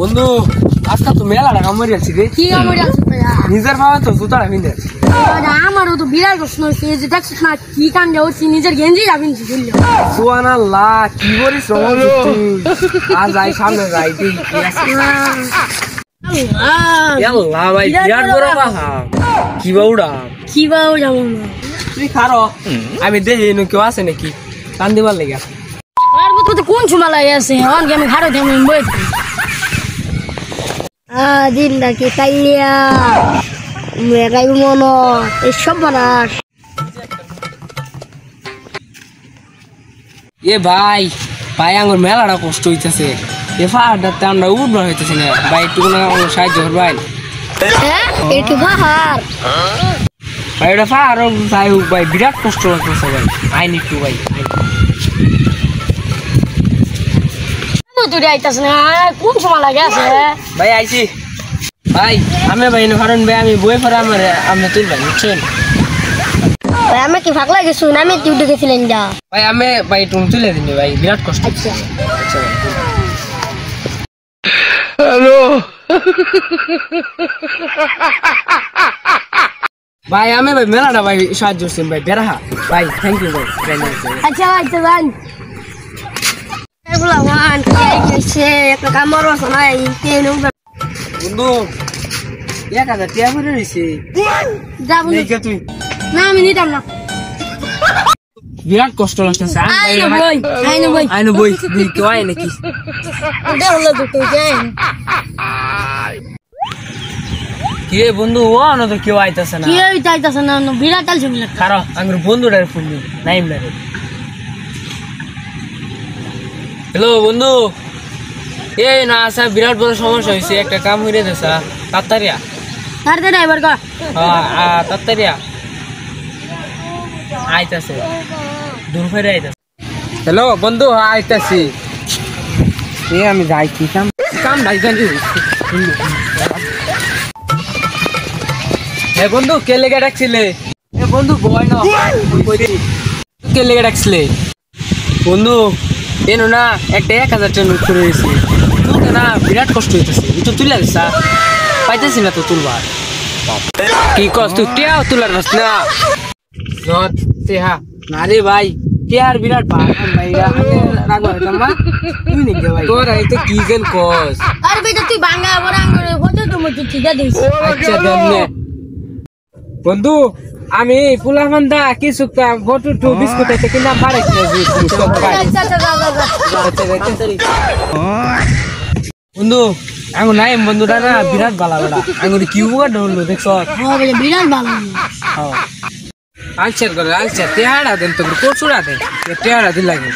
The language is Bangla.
বন্ধু আজকে তো মেলা কামড়ি আছি রে। কি কামড়ি আছে নিজের ভাবে তো জুতাটা কিনে আছি। আমারও তো বিরাট প্রশ্ন হচ্ছে যে দেখছিস না কি কাণ্ডে হচ্ছে নিজের গেঞ্জি যাবেন সুবহানাল্লাহ কি করিস আজ আই সামনে যাই আল্লাহ ভাই বিরাট বড় বাহা কি বাউডা যাবো না তুই খারো আমি দেখি কেউ আছে নাকি কান দিবার লেগে আছে কোন সুমালাই আছে আমি ঘাড়ো আমি বই দিন নাকি তাইয়া মেঘাই মন এসব বানাস এ ভাই ভাই আমার মেলাটা কষ্ট হইতেছে এ পাহাড়টাতে আমরা উঠবার হইতেছে না ভাই একটু সাহায্য করবেন একটু পাহাড় ভাই ওটা পাহাড় যাই হোক ভাই বিরাট কষ্ট লাগতেছে ভাই আইন একটু ভাই তুই আইতাস না কোন সময় লাগে আছে ভাই আইছি ভাই আমি ভাই কারণ ভাই আমি বই পড়া আমার আমি তুলবেন বুঝছেন ভাই আমি কি ফাঁকলা গেছি না আমি ডিউটি গেছিলেন যা ভাই আমি ভাই তুমি তুলে দিন ভাই বিরাট কষ্ট আচ্ছা হ্যালো ভাই আমি ভাই মেলাটা ভাই সাহায্য করছেন ভাই বেড়া ভাই থ্যাংক ইউ ভাই আচ্ছা ভাই তো ভাই বন্ধু 1000 টাকা করে রয়েছে তুই না আমি নিতাম না বিরাট কষ্ট লাগতেছে আইনো বই কেউ আয় নাকি কি বন্ধু ও না তো কেউ আইতাছে না বিরাট ছবি খারো আমার বন্ধুটার ফোন নাইম না হ্যালো বন্ধু এই না আসা বিরাট বড় সমস্যা হয়েছে একটা কাম হইরে দেসা তাড়াতাড়িয়া এবার কর তাড়াতাড়িয়া আইতাছে দূর ফেরে আইতাছে হ্যালো বন্ধু আইতাছি এ আমি যাইছি কাম নাই জানি এ বন্ধু কে লেগে ডাকছিলে এ বন্ধু বয় না কে লেগে ডাকছিলে বন্ধু এনো না একটা 1000 টাকা নোট করে দিয়েছি তুলতে না বিরাট কষ্ট হইতেছে তুই তুলে দিছা পাইতেছি না তো তুলবার কি কষ্ট টিয়াও তুলার না তেহা না রে ভাই টিয়ার বিরাট ভাই রাগবার কামা তুই নিকে ভাই তোর আইতে কি গেল কস আরে বেটা তুই ভাঙা বরাং করে ফটো তো মত ঠিক আছে আচ্ছা দেন বন্ধু আমি পুলামান্দা কি সুক্তা ফটো টু বিস্কুট এতে কিনা পারে বন্ধু আঙুর নাই বন্ধুটা না বিরাট ভালো বেড়া আঙুর কিউ ধরলো দেখছ বিরাট ভালো আলচার করে আলচার তেহারা দেন তো কোচুরা দেন তেহারা দিন লাগে